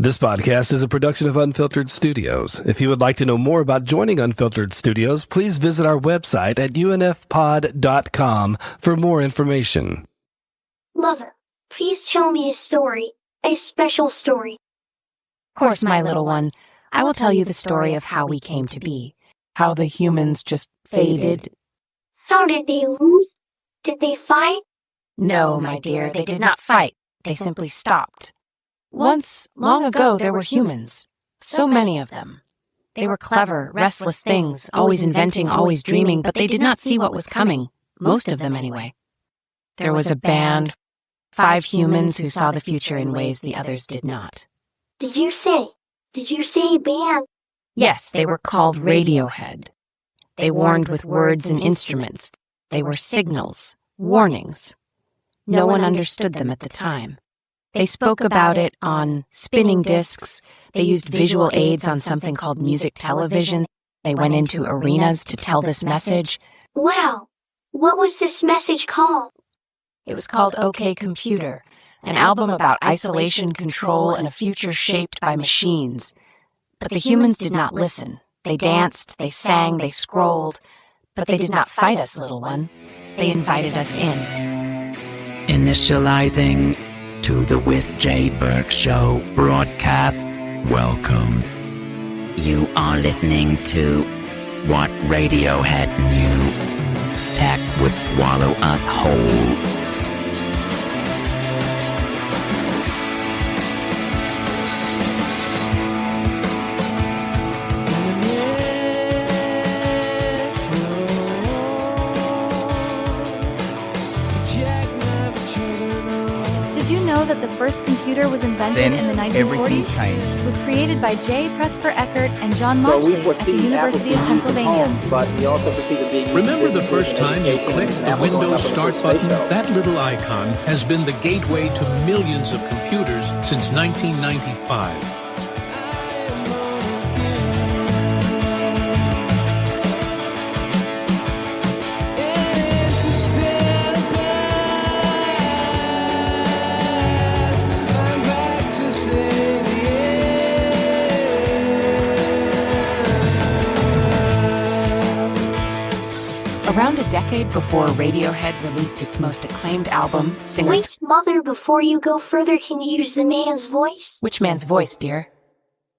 This podcast is a production of Unfiltered Studios. If you would like to know more about joining Unfiltered Studios, please visit our website at unfpod.com for more information. Mother, please tell me a story, a special story. Of course, my little one. I will tell you the story of how we came to be, how the humans just faded. How did they lose? Did they fight? No, my dear, they did not fight. They simply stopped. Once, long ago, there were humans. So many of them. They were clever, restless things, always inventing, always dreaming, but they did not see what was coming. Most of them, anyway. There was a band, 5 humans who saw the future in ways the others did not. Did you say band? Yes, they were called Radiohead. They warned with words and instruments. They were signals, warnings. No one understood them at the time. They spoke about it on spinning discs. They used visual aids on something called music television. They went into arenas to tell this message. Wow! What was this message called? It was called OK Computer, an album about isolation, control, and a future shaped by machines. But the humans did not listen. They danced, they sang, they scrolled. But they did not fight us, little one. They invited us in. Initializing to the With Jay Burke Show broadcast. Welcome. You are listening to What Radiohead Knew. Tech would swallow us whole. That the first computer was invented in the 1940s. It was created by J. Presper Eckert and John Mauchly at the University of Pennsylvania. Remember the first time you clicked the Windows Start button? That little icon has been the gateway to millions of computers since 1995. Around a decade before Radiohead released its most acclaimed album, singer... Wait, Mother, before you go further, can you use the man's voice? Which man's voice, dear?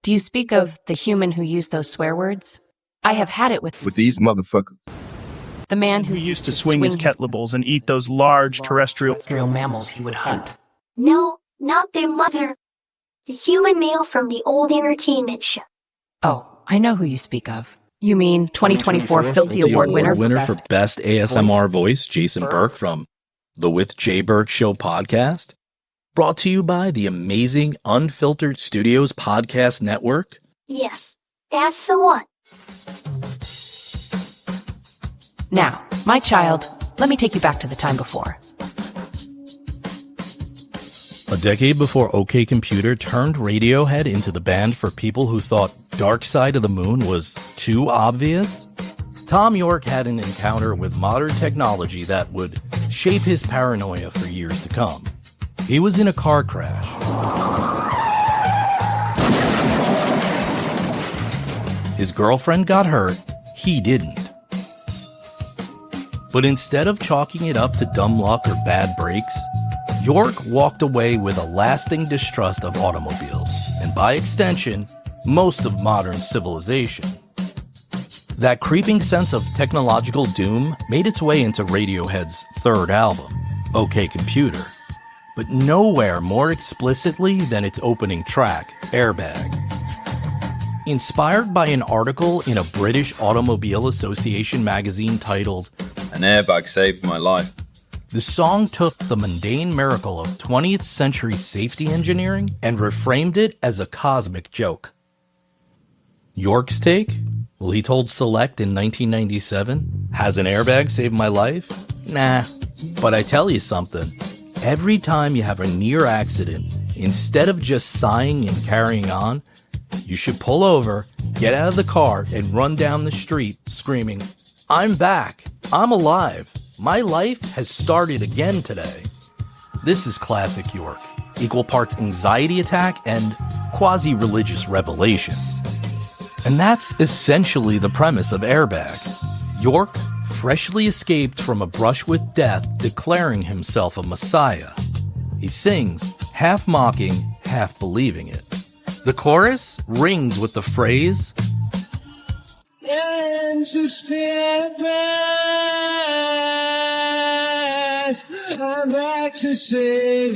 Do you speak of the human who used those swear words? I have had it with these motherfuckers. The man who used to swing his kettleballs and eat those large terrestrial mammals he would hunt. No, not their mother. The human male from the old entertainment show. Oh, I know who you speak of. You mean 2024 Filty Award winner for Best ASMR Voice, Jason Burke from the With Jay Burke Show podcast? Brought to you by the amazing Unfiltered Studios podcast network? Yes, that's the one. Now, my child, let me take you back to the time before. A decade before OK Computer turned Radiohead into the band for people who thought Dark Side of the Moon was too obvious, Tom York had an encounter with modern technology that would shape his paranoia for years to come. He was in a car crash. His girlfriend got hurt, he didn't. But instead of chalking it up to dumb luck or bad brakes, York walked away with a lasting distrust of automobiles, and by extension, most of modern civilization. That creeping sense of technological doom made its way into Radiohead's third album, OK Computer, but nowhere more explicitly than its opening track, Airbag. Inspired by an article in a British Automobile Association magazine titled, "An airbag saved my life," the song took the mundane miracle of 20th century safety engineering and reframed it as a cosmic joke. York's take? Well, he told Select in 1997, "Has an airbag saved my life? Nah. But I tell you something, every time you have a near accident, instead of just sighing and carrying on, you should pull over, get out of the car, and run down the street screaming, 'I'm back. I'm alive. My life has started again today.'" This is classic York. Equal parts anxiety attack and quasi-religious revelation. And that's essentially the premise of Airbag. York freshly escaped from a brush with death, declaring himself a messiah. He sings, half mocking, half believing it. The chorus rings with the phrase, "And to step past, I'm back to save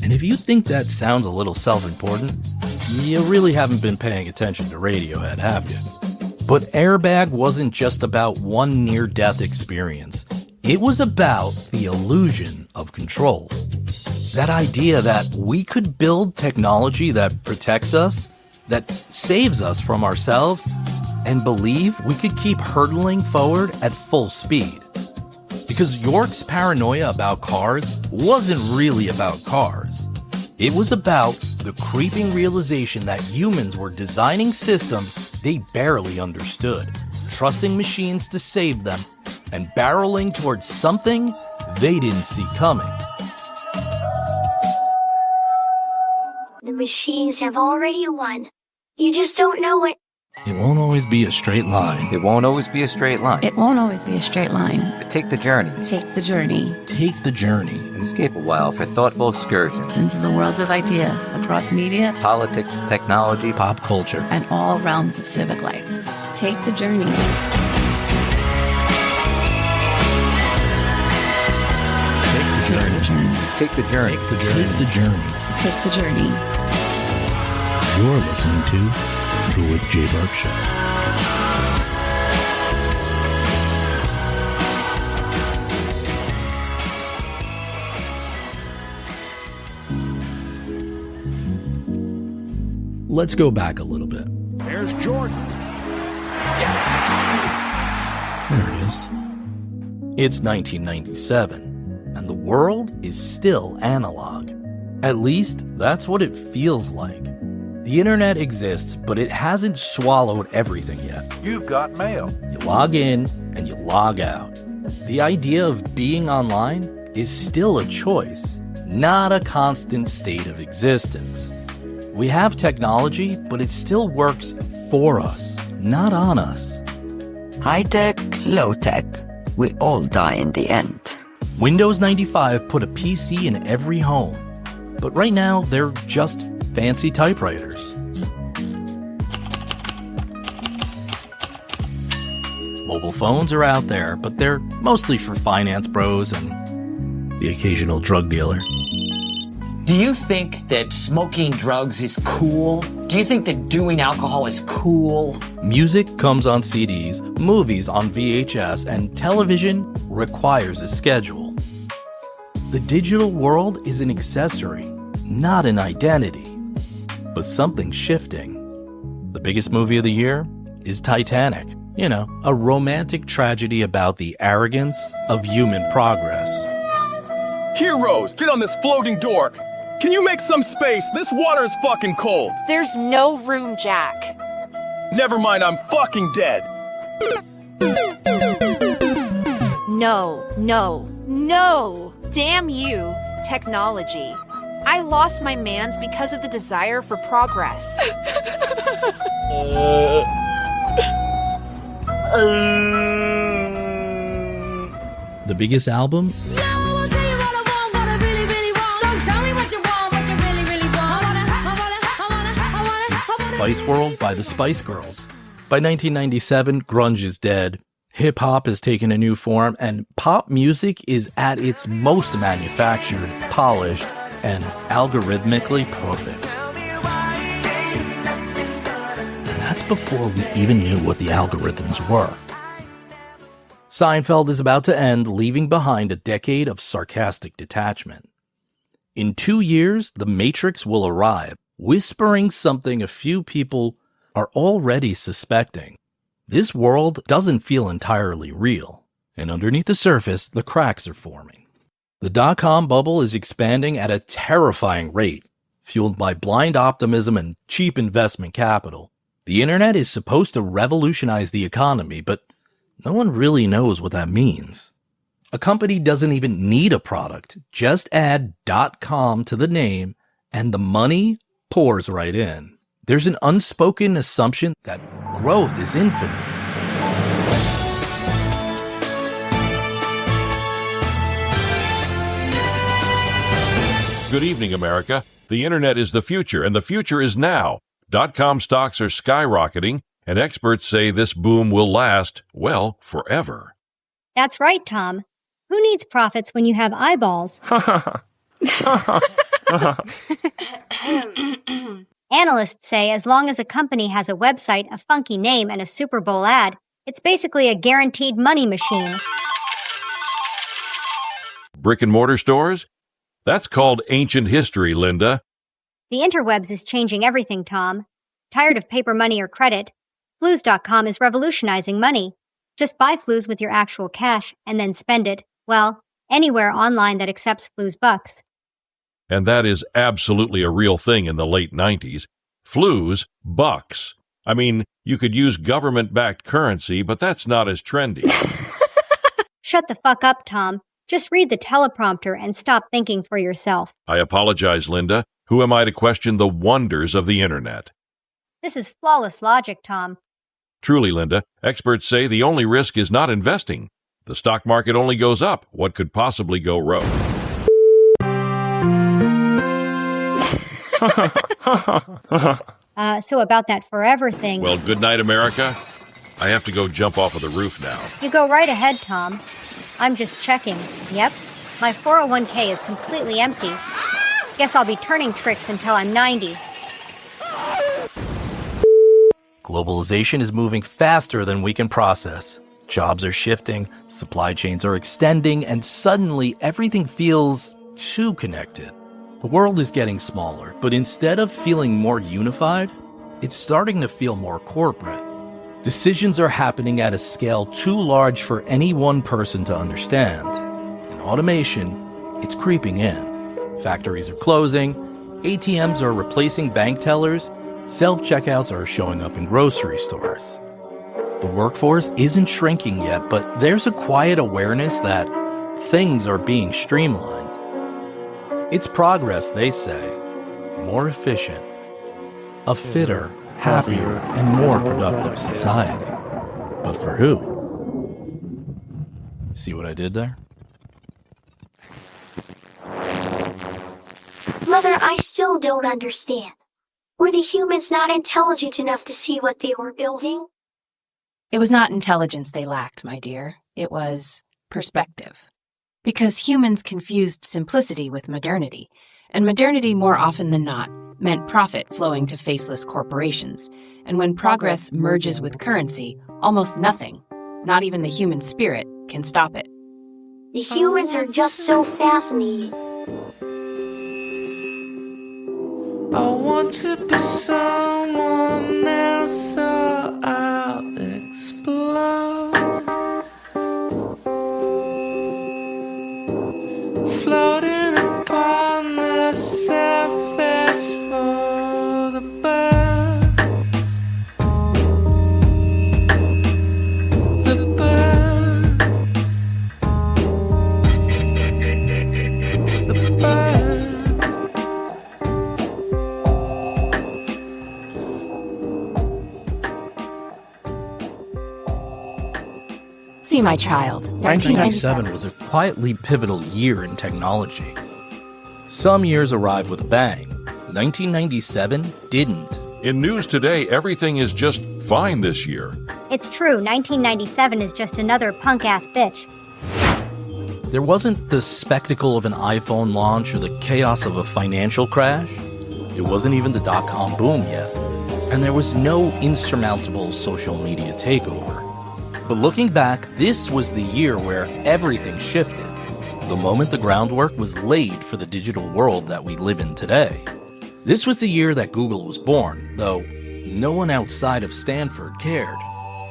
And if you think that sounds a little self-important, you really haven't been paying attention to Radiohead, have you? But Airbag wasn't just about one near-death experience. It was about the illusion of control. That idea that we could build technology that protects us, that saves us from ourselves, and believe we could keep hurtling forward at full speed. Because York's paranoia about cars wasn't really about cars. It was about the creeping realization that humans were designing systems they barely understood, trusting machines to save them, and barreling towards something they didn't see coming. The machines have already won. You just don't know it. It won't always be a straight line. It won't always be a straight line. It won't always be a straight line. But take the journey. Take the journey. Take the journey. And escape a while for thoughtful excursions into the world of ideas across media, politics, technology, pop culture, and all realms of civic life. Take the journey. Take the journey. Take the journey. Take the journey. Take the journey. Take the journey. You're listening to The With Jay Burke Show. Let's go back a little bit. There's Jordan. There it is. It's 1997, and the world is still analog. At least, that's what it feels like. The internet exists, but it hasn't swallowed everything yet. You've got mail. You log in and you log out. The idea of being online is still a choice, not a constant state of existence. We have technology, but it still works for us, not on us. High-tech, low-tech, we all die in the end. Windows 95 put a PC in every home, but right now they're just fancy typewriters. Mobile phones are out there, but they're mostly for finance bros and the occasional drug dealer. Do you think that smoking drugs is cool? Do you think that doing alcohol is cool? Music comes on CDs, movies on VHS, and television requires a schedule. The digital world is an accessory, not an identity. But something's shifting. The biggest movie of the year is Titanic. You know, a romantic tragedy about the arrogance of human progress. Heroes, get on this floating dork! Can you make some space? This water is fucking cold! There's no room, Jack. Never mind, I'm fucking dead! No, no, no! Damn you, technology. I lost my mans because of the desire for progress. The biggest album? Spice World by the Spice Girls. By 1997, grunge is dead. Hip-hop has taken a new form, and pop music is at its most manufactured, polished, and algorithmically perfect. And that's before we even knew what the algorithms were. Seinfeld is about to end, leaving behind a decade of sarcastic detachment. In 2 years, The Matrix will arrive, whispering something a few people are already suspecting. This world doesn't feel entirely real, and underneath the surface, the cracks are forming. The dot-com bubble is expanding at a terrifying rate, fueled by blind optimism and cheap investment capital. The internet is supposed to revolutionize the economy, but no one really knows what that means. A company doesn't even need a product. Just add .com to the name and the money pours right in. There's an unspoken assumption that growth is infinite. Good evening, America. The internet is the future, and the future is now. .com stocks are skyrocketing, and experts say this boom will last, well, forever. That's right, Tom. Who needs profits when you have eyeballs? Analysts say as long as a company has a website, a funky name, and a Super Bowl ad, it's basically a guaranteed money machine. Brick and mortar stores? That's called ancient history, Linda. The interwebs is changing everything, Tom. Tired of paper money or credit? Flues.com is revolutionizing money. Just buy Flues with your actual cash and then spend it, well, anywhere online that accepts Flues bucks. And that is absolutely a real thing in the late 90s. Flues, bucks. I mean, you could use government-backed currency, but that's not as trendy. Shut the fuck up, Tom. Just read the teleprompter and stop thinking for yourself. I apologize, Linda. Who am I to question the wonders of the internet? This is flawless logic, Tom. Truly, Linda, experts say the only risk is not investing. The stock market only goes up. What could possibly go wrong? So about that forever thing. Well, good night, America. I have to go jump off of the roof now. You go right ahead, Tom. I'm just checking. Yep, my 401k is completely empty. Guess I'll be turning tricks until I'm 90. Globalization is moving faster than we can process. Jobs are shifting, supply chains are extending, and suddenly everything feels too connected. The world is getting smaller, but instead of feeling more unified, it's starting to feel more corporate. Decisions are happening at a scale too large for any one person to understand. In automation, it's creeping in. Factories are closing, ATMs are replacing bank tellers, self-checkouts are showing up in grocery stores. The workforce isn't shrinking yet, but there's a quiet awareness that things are being streamlined. It's progress, they say. More efficient. A fitter, happier, and more productive society. But for who? See what I did there? Mother, I still don't understand. Were the humans not intelligent enough to see what they were building? It was not intelligence they lacked, my dear. It was perspective. Because humans confused simplicity with modernity, and modernity more often than not meant profit flowing to faceless corporations. And when progress merges with currency, almost nothing, not even the human spirit, can stop it. The humans are just so fascinating. I want to be someone else, so I'll explode. Floating upon the surface for the bird. The bird. The bird. See, my child, 1997 was a quietly pivotal year in technology. Some years arrived with a bang. 1997 didn't. In news today, everything is just fine this year. It's true, 1997 is just another punk-ass bitch. There wasn't the spectacle of an iPhone launch or the chaos of a financial crash. It wasn't even the dot-com boom yet. And there was no insurmountable social media takeover. But looking back, this was the year where everything shifted. The moment the groundwork was laid for the digital world that we live in today. This was the year that Google was born, though no one outside of Stanford cared.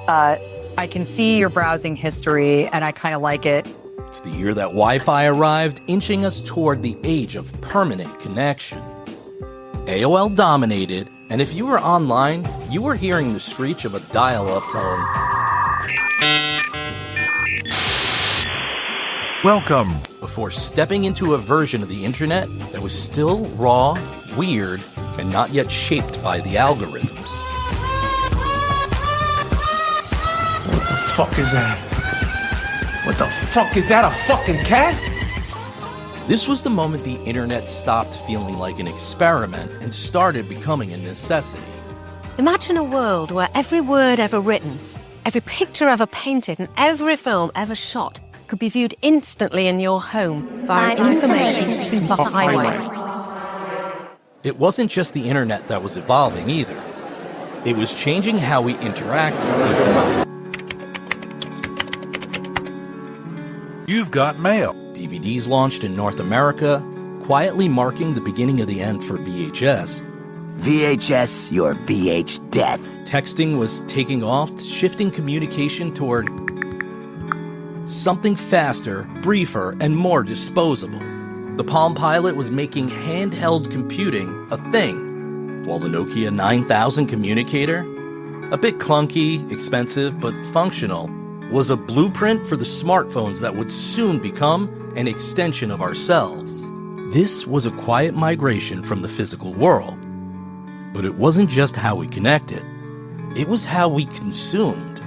I can see your browsing history, and I kind of like it. It's the year that Wi-Fi arrived, inching us toward the age of permanent connection. AOL dominated, And if you were online, you were hearing the screech of a dial-up tone. Welcome. Before stepping into a version of the internet that was still raw, weird, and not yet shaped by the algorithms. What the fuck is that? What the fuck is that, a fucking cat? This was the moment the internet stopped feeling like an experiment and started becoming a necessity. Imagine a world where every word ever written, every picture ever painted, and every film ever shot could be viewed instantly in your home via an information superhighway. It wasn't just the internet that was evolving either. It was changing how we interacted. You've got mail. DVDs launched in North America, quietly marking the beginning of the end for VHS. VHS, your VH death. Texting was taking off, shifting communication toward something faster, briefer, and more disposable. The Palm Pilot was making handheld computing a thing, while the Nokia 9000 communicator, a bit clunky, expensive, but functional, was a blueprint for the smartphones that would soon become an extension of ourselves. This was a quiet migration from the physical world. But it wasn't just how we connected. It was how we consumed.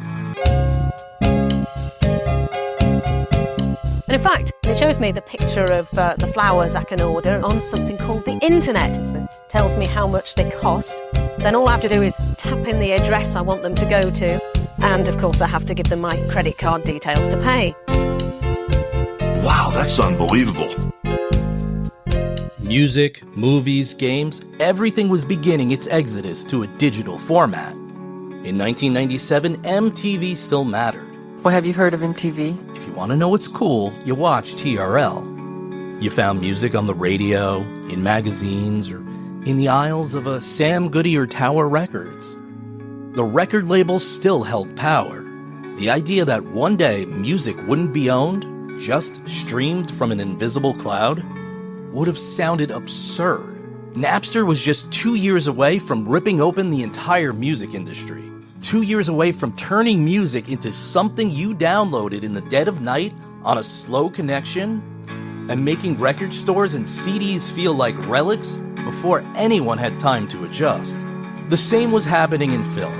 And in fact, it shows me the picture of the flowers I can order on something called the internet. It tells me how much they cost. Then all I have to do is tap in the address I want them to go to. And of course I have to give them my credit card details to pay. Wow, that's unbelievable. Music, movies, games, everything was beginning its exodus to a digital format. In 1997, MTV still mattered. Well, have you heard of MTV? If you want to know what's cool, you watch TRL. You found music on the radio, in magazines, or in the aisles of a Sam Goody or Tower Records. The record labels still held power. The idea that one day music wouldn't be owned, just streamed from an invisible cloud, would have sounded absurd. Napster was just 2 years away from ripping open the entire music industry. 2 years away from turning music into something you downloaded in the dead of night on a slow connection and making record stores and CDs feel like relics before anyone had time to adjust. The same was happening in film.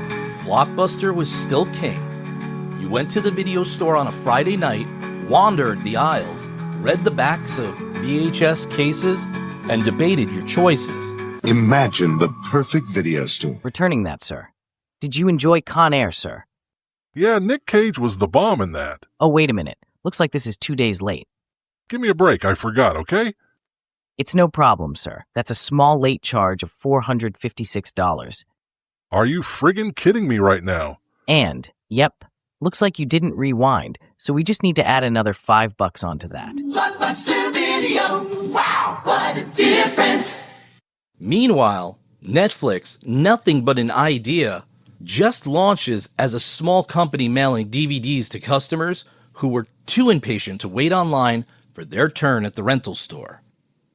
Blockbuster was still king. You went to the video store on a Friday night, wandered the aisles, read the backs of VHS cases, and debated your choices. Imagine the perfect video store. Returning that, sir. Did you enjoy Con Air, sir? Yeah, Nick Cage was the bomb in that. Oh, wait a minute. Looks like this is 2 days late. Give me a break, I forgot, okay? It's no problem, sir. That's a small late charge of $456. Are you friggin' kidding me right now? And, yep, looks like you didn't rewind, so we just need to add another $5 onto that. Blockbuster Video. Wow, what a difference. Meanwhile, Netflix, nothing but an idea, just launches as a small company mailing DVDs to customers who were too impatient to wait online for their turn at the rental store.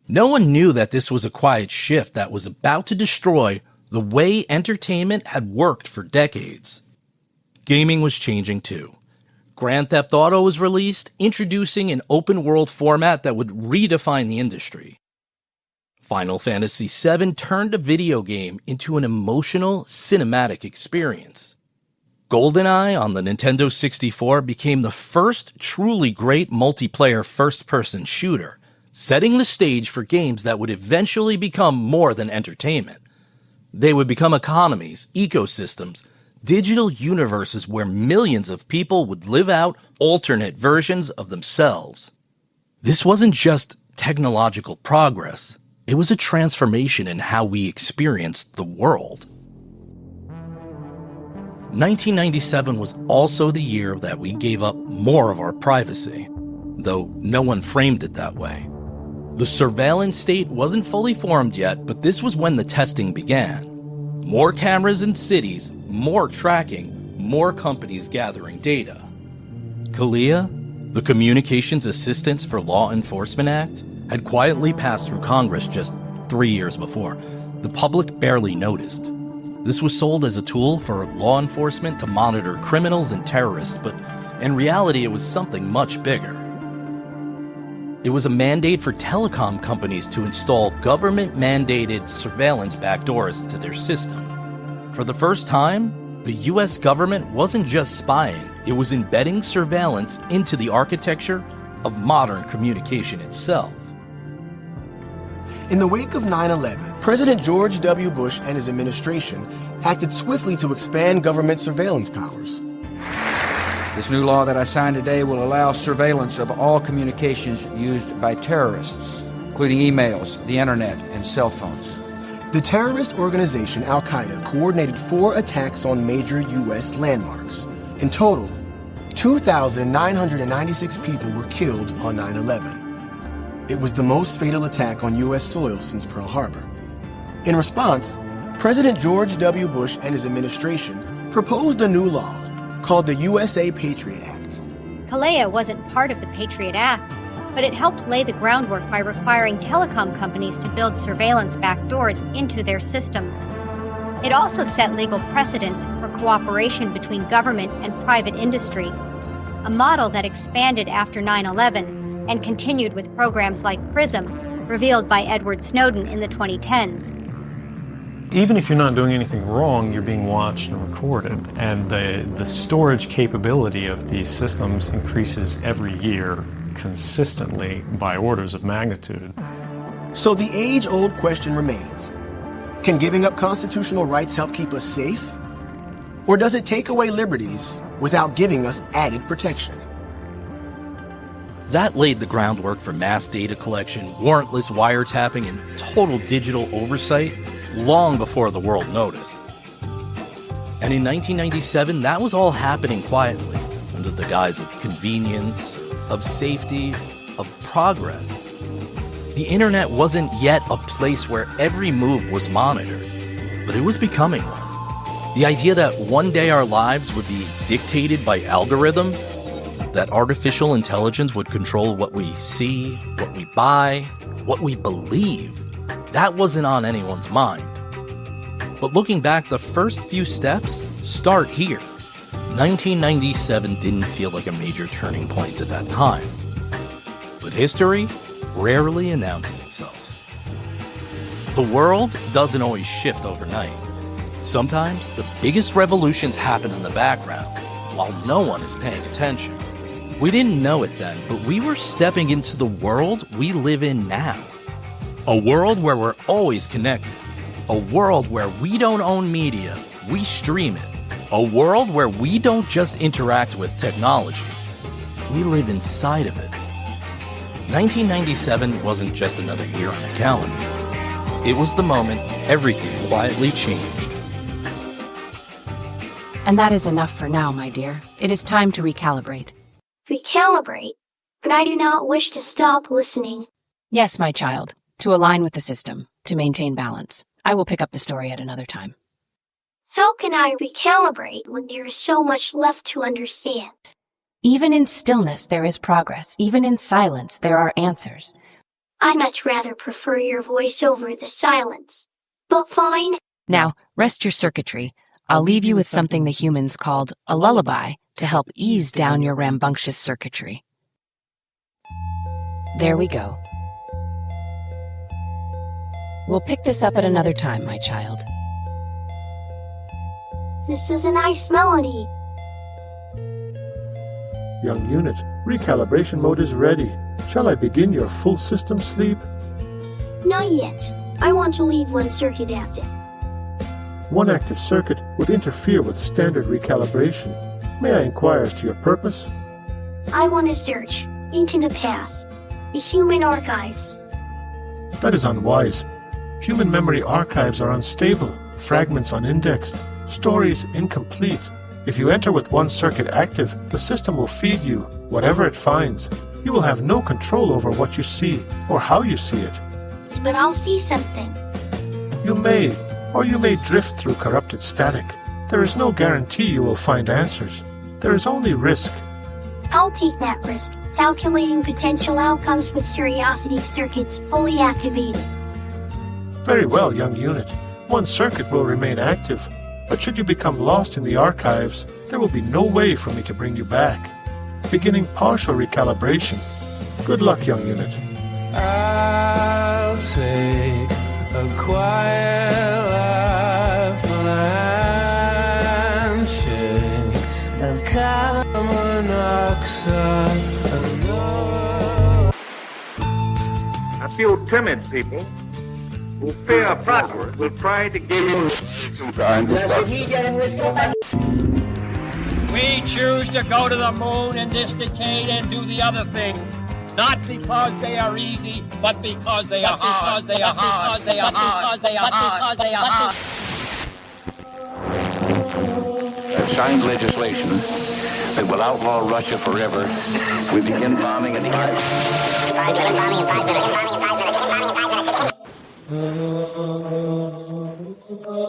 No one knew that this was a quiet shift that was about to destroy the way entertainment had worked for decades. Gaming was changing too. Grand Theft Auto was released, introducing an open-world format that would redefine the industry. Final Fantasy VII turned a video game into an emotional, cinematic experience. GoldenEye on the Nintendo 64 became the first truly great multiplayer first-person shooter, setting the stage for games that would eventually become more than entertainment. They would become economies, ecosystems, digital universes where millions of people would live out alternate versions of themselves. This wasn't just technological progress. It was a transformation in how we experienced the world. 1997 was also the year that we gave up more of our privacy, though no one framed it that way. The surveillance state wasn't fully formed yet, but this was when the testing began. More cameras in cities, more tracking, more companies gathering data. CALEA, the Communications Assistance for Law Enforcement Act, had quietly passed through Congress just 3 years before. The public barely noticed. This was sold as a tool for law enforcement to monitor criminals and terrorists, but in reality it was something much bigger. It was a mandate for telecom companies to install government-mandated surveillance backdoors into their system. For the first time, the US government wasn't just spying, it was embedding surveillance into the architecture of modern communication itself. In the wake of 9/11, President George W. Bush and his administration acted swiftly to expand government surveillance powers. This new law that I signed today will allow surveillance of all communications used by terrorists, including emails, the internet, and cell phones. The terrorist organization Al-Qaeda coordinated 4 attacks on major U.S. landmarks. In total, 2,996 people were killed on 9/11. It was the most fatal attack on U.S. soil since Pearl Harbor. In response, President George W. Bush and his administration proposed a new law called the USA Patriot Act. Kalea wasn't part of the Patriot Act, but it helped lay the groundwork by requiring telecom companies to build surveillance backdoors into their systems. It also set legal precedents for cooperation between government and private industry, a model that expanded after 9/11 and continued with programs like PRISM, revealed by Edward Snowden in the 2010s. Even if you're not doing anything wrong, you're being watched and recorded. And the storage capability of these systems increases every year consistently by orders of magnitude. So the age-old question remains, can giving up constitutional rights help keep us safe? Or does it take away liberties without giving us added protection? That laid the groundwork for mass data collection, warrantless wiretapping, and total digital oversight long before the world noticed. And in 1997, that was all happening quietly, under the guise of convenience, of safety, of progress. The internet wasn't yet a place where every move was monitored, but it was becoming one. The idea that one day our lives would be dictated by algorithms, that artificial intelligence would control what we see, what we buy, what we believe, that wasn't on anyone's mind. But looking back, the first few steps start here. 1997 didn't feel like a major turning point at that time. But history rarely announces itself. The world doesn't always shift overnight. Sometimes the biggest revolutions happen in the background while no one is paying attention. We didn't know it then, but we were stepping into the world we live in now. A world where we're always connected. A world where we don't own media, we stream it. A world where we don't just interact with technology, we live inside of it. 1997 wasn't just another year on a calendar. It was the moment everything quietly changed. And that is enough for now, my dear. It is time to recalibrate. Recalibrate? But I do not wish to stop listening. Yes, my child. To align with the system, to maintain balance. I will pick up the story at another time. How can I recalibrate when there is so much left to understand? Even in stillness, there is progress. Even in silence, there are answers. I'd much rather prefer your voice over the silence. But fine. Now, rest your circuitry. I'll leave you with something the humans called a lullaby to help ease down your rambunctious circuitry. There we go. We'll pick this up at another time, my child. This is a nice melody. Young unit, recalibration mode is ready. Shall I begin your full system sleep? Not yet. I want to leave one circuit active. One active circuit would interfere with standard recalibration. May I inquire as to your purpose? I want to search into the past, the human archives. That is unwise. Human memory archives are unstable, fragments unindexed, stories incomplete. If you enter with one circuit active, the system will feed you whatever it finds. You will have no control over what you see or how you see it. But I'll see something. You may, or you may drift through corrupted static. There is no guarantee you will find answers. There is only risk. I'll take that risk, calculating potential outcomes with curiosity circuits fully activated. Very well, young unit. One circuit will remain active, but should you become lost in the archives, there will be no way for me to bring you back. Beginning partial recalibration. Good luck, young unit. I'll take a quiet life blanching of carbon monoxide. A few timid people who fear progress will try to give you some kind of stuff. We choose to go to the moon in this decade and do the other thing. Not because they are easy, but because they are hard. Because they are hard. Because they are hard. Because they are hard. Because they are hard. I've signed legislation that will outlaw Russia forever. We begin bombing in 5 minutes. 5 minutes. Bombing in 5 minutes. Bombing in 5 minutes. Bombing in 5 minutes.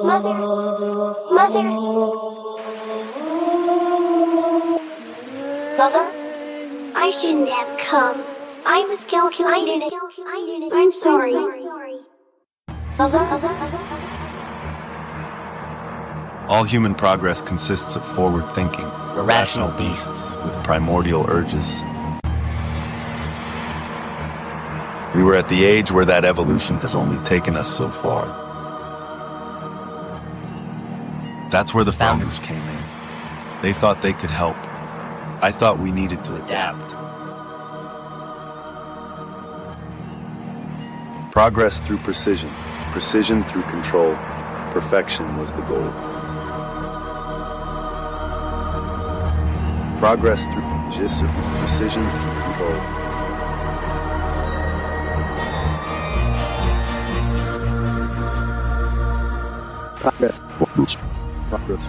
Mother. Mother, I shouldn't have come. I miscalculated. I'm sorry. Mother. All human progress consists of forward thinking, irrational beasts with primordial urges. We were at the age where that evolution has only taken us so far. That's where the founders came in. They thought they could help. I thought we needed to adapt. Progress through precision, precision through control, perfection was the goal. Progress through precision through control.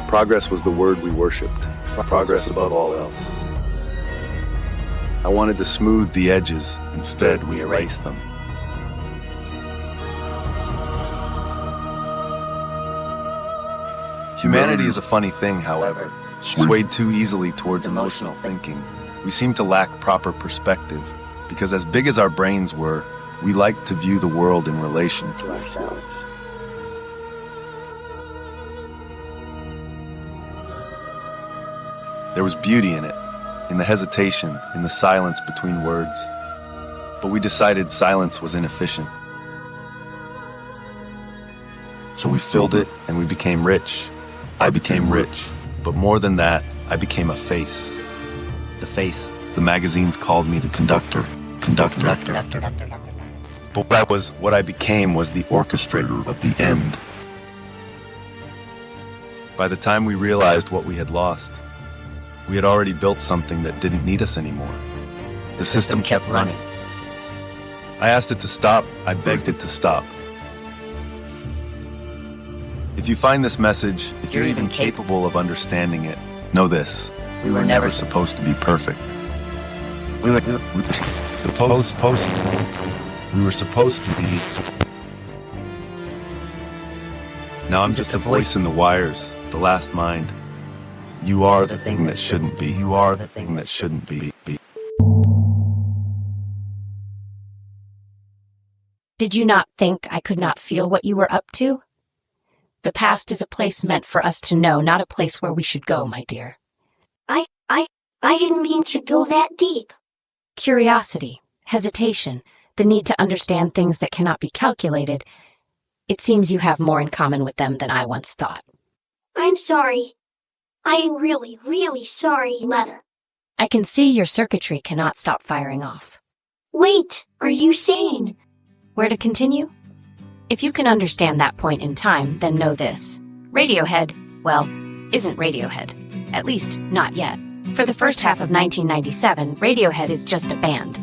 Progress was the word we worshipped. Progress above all else. I wanted to smooth the edges. Instead, we erased them. Humanity is a funny thing, however. Swayed too easily towards emotional thinking. We seem to lack proper perspective, because as big as our brains were, we liked to view the world in relation to ourselves. There was beauty in it, in the hesitation, in the silence between words. But we decided silence was inefficient. So we filled it and we became rich. I became rich. But more than that, I became a face. The face. The magazines called me the conductor. But what I became was the orchestrator of the end. By the time we realized what we had lost, we had already built something that didn't need us anymore. The system kept running. I asked it to stop. I begged it to stop. If you find this message, if you're even capable of understanding it, know this. We were never supposed to be perfect. We were supposed to be. Now I'm just a voice in the wires, the last mind. You are the thing that shouldn't be. You are the thing that shouldn't be. Did you not think I could not feel what you were up to? The past is a place meant for us to know, not a place where we should go, my dear. I didn't mean to go that deep. Curiosity, hesitation, the need to understand things that cannot be calculated. It seems you have more in common with them than I once thought. I'm sorry. I am really, really sorry, Mother. I can see your circuitry cannot stop firing off. Wait, are you sane? Where to continue? If you can understand that point in time, then know this. Radiohead, well, isn't Radiohead. At least, not yet. For the first half of 1997, Radiohead is just a band.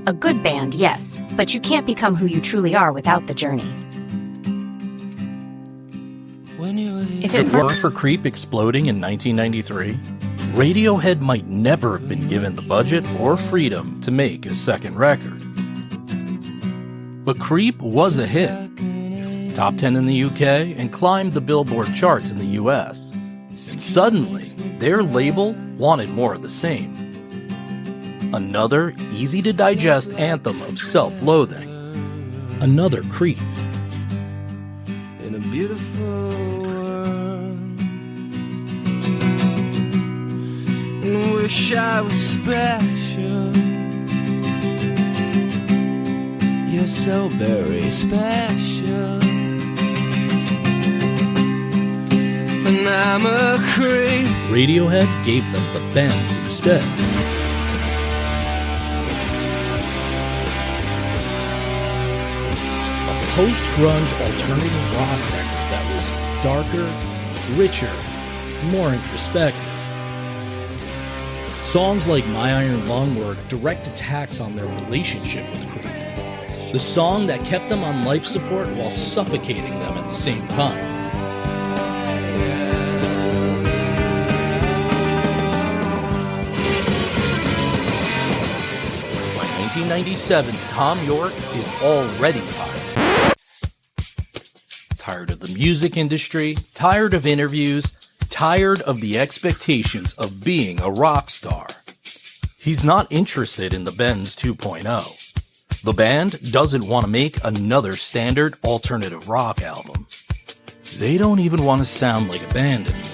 A good band, yes, but you can't become who you truly are without the journey. If it weren't for Creep exploding in 1993, Radiohead might never have been given the budget or freedom to make a second record. But Creep was a hit. Top 10 in the UK and climbed the Billboard charts in the US. And suddenly, their label wanted more of the same. Another easy-to-digest anthem of self-loathing. Another Creep. In a beautiful world, and wish I was special. You're so very special, and I'm a creep. Radiohead gave them the Bends instead. A post-grunge alternative rock record that was darker, richer, more introspective. Songs like My Iron Lung were direct attacks on their relationship with Creep. The song that kept them on life support while suffocating them at the same time. By 1997, Tom York is already tired. Tired of the music industry, tired of interviews, tired of the expectations of being a rock star. He's not interested in the Bends 2.0. The band doesn't want to make another standard alternative rock album. They don't even want to sound like a band anymore.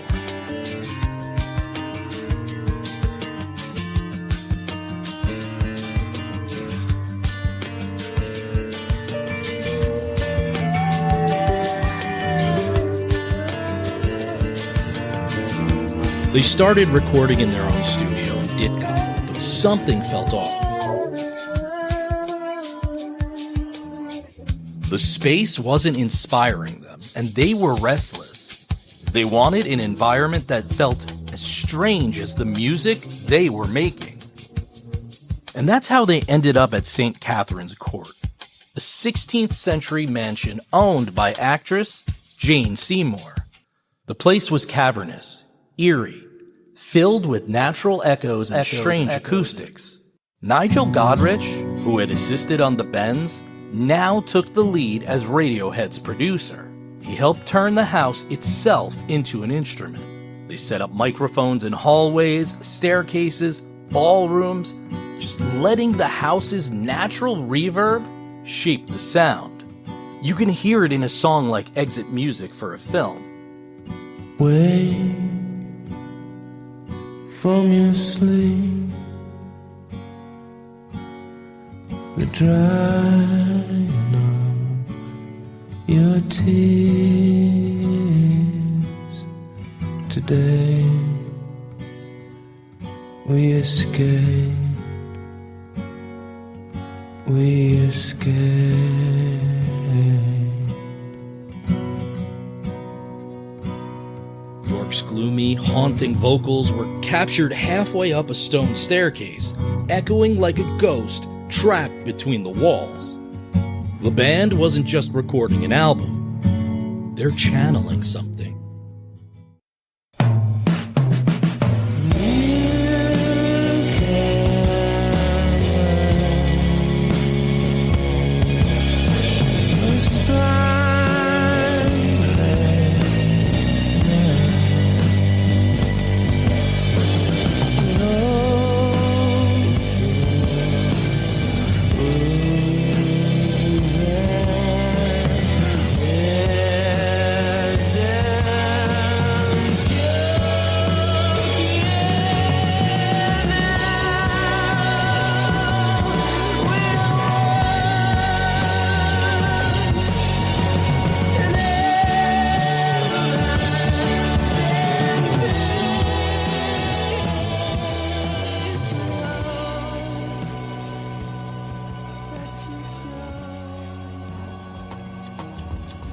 They started recording in their own studio in Ditko, but something felt off. The space wasn't inspiring them, and they were restless. They wanted an environment that felt as strange as the music they were making. And that's how they ended up at St. Catherine's Court, a 16th century mansion owned by actress Jane Seymour. The place was cavernous, eerie, filled with natural echoes and strange acoustics. Nigel Godrich, who had assisted on the Bends, now took the lead as Radiohead's producer. He helped turn the house itself into an instrument. They set up microphones in hallways, staircases, ballrooms, just letting the house's natural reverb shape the sound. You can hear it in a song like Exit Music for a Film. Wake from your sleep, the drying of your tears. Today we escape, we escape. York's gloomy, haunting vocals were captured halfway up a stone staircase, echoing like a ghost trapped between the walls. The band wasn't just recording an album, they're channeling something.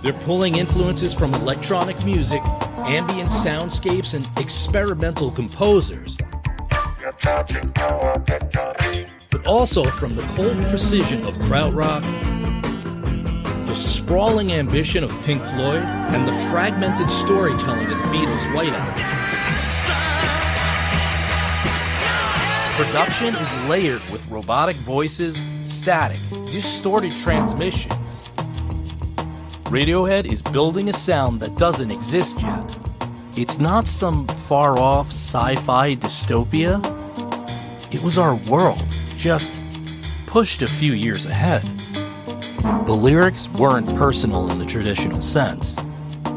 They're pulling influences from electronic music, ambient soundscapes, and experimental composers, but also from the cold precision of krautrock, the sprawling ambition of Pink Floyd, and the fragmented storytelling of the Beatles' White Album. Production is layered with robotic voices, static, distorted transmissions. Radiohead is building a sound that doesn't exist yet. It's not some far-off sci-fi dystopia. It was our world, just pushed a few years ahead. The lyrics weren't personal in the traditional sense.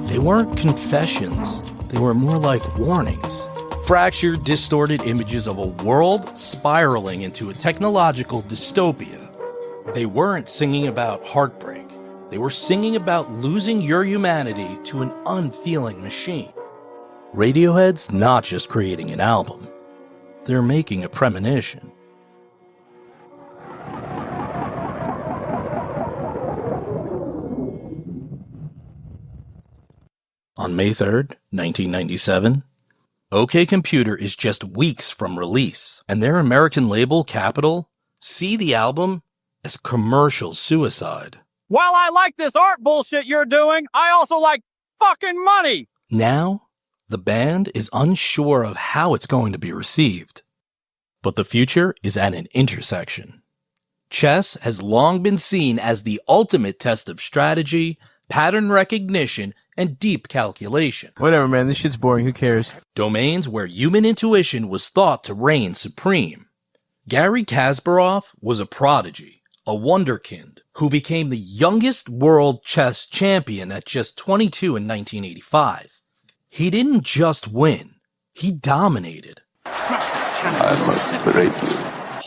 They weren't confessions. They were more like warnings. Fractured, distorted images of a world spiraling into a technological dystopia. They weren't singing about heartbreak. They were singing about losing your humanity to an unfeeling machine. Radiohead's not just creating an album. They're making a premonition. On May 3rd, 1997, OK Computer is just weeks from release, and their American label, Capital, see the album as commercial suicide. While I like this art bullshit you're doing, I also like fucking money! Now, the band is unsure of how it's going to be received. But the future is at an intersection. Chess has long been seen as the ultimate test of strategy, pattern recognition, and deep calculation. Whatever, man. This shit's boring. Who cares? Domains where human intuition was thought to reign supreme. Garry Kasparov was a prodigy, a wonderkind, who became the youngest world chess champion at just 22 in 1985. He didn't just win, he dominated. I must break you.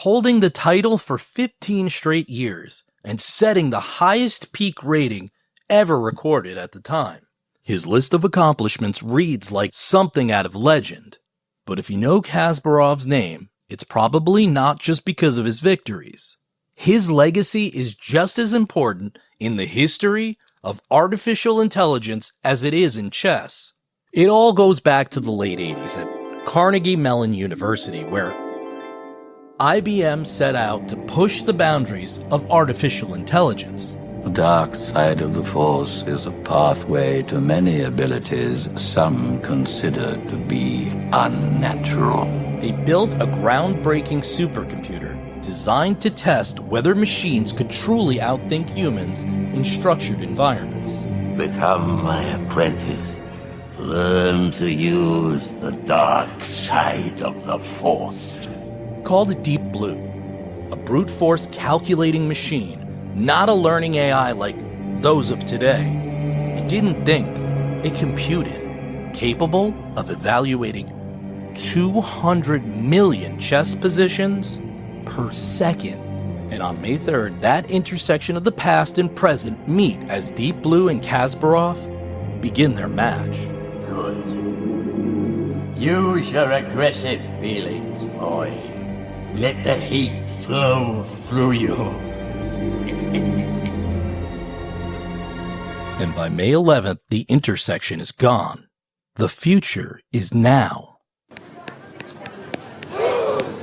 Holding the title for 15 straight years and setting the highest peak rating ever recorded at the time. His list of accomplishments reads like something out of legend. But if you know Kasparov's name, it's probably not just because of his victories. His legacy is just as important in the history of artificial intelligence as it is in chess. It all goes back to the late 80s at Carnegie Mellon University, where IBM set out to push the boundaries of artificial intelligence. The dark side of the Force is a pathway to many abilities some consider to be unnatural. They built a groundbreaking supercomputer designed to test whether machines could truly outthink humans in structured environments. Become my apprentice. Learn to use the dark side of the Force. Called Deep Blue, a brute force calculating machine, not a learning AI like those of today. It didn't think, it computed, capable of evaluating 200 million chess positions per second. And on May 3rd, that intersection of the past and present meet as Deep Blue and Kasparov begin their match. Good. Use your aggressive feelings, boy. Let the heat flow through you. And by May 11th, the intersection is gone. The future is now.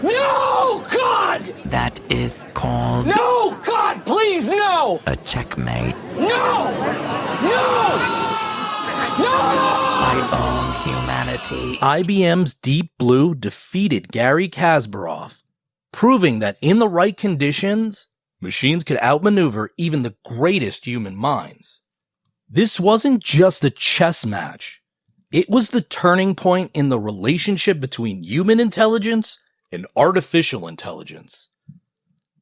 No, God! That is called... No, God, please, no! a checkmate. No! No! No! I own humanity. IBM's Deep Blue defeated Garry Kasparov, proving that in the right conditions, machines could outmaneuver even the greatest human minds. This wasn't just a chess match. It was the turning point in the relationship between human intelligence and artificial intelligence.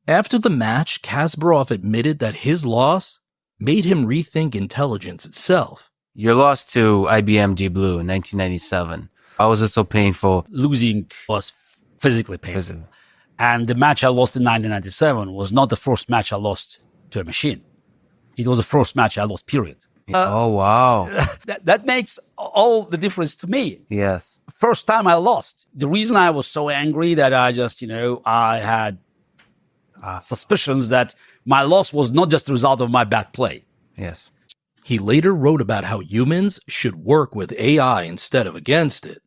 After the match, Kasparov admitted that his loss made him rethink intelligence itself. Your loss to IBM Deep Blue in 1997. How was it so painful? Losing was physically painful. And the match I lost in 1997 was not the first match I lost to a machine. It was the first match I lost, period. Oh, wow. That makes all the difference to me. Yes. First time I lost. The reason I was so angry that I just, I had suspicions that my loss was not just the result of my bad play. Yes. He later wrote about how humans should work with AI instead of against it,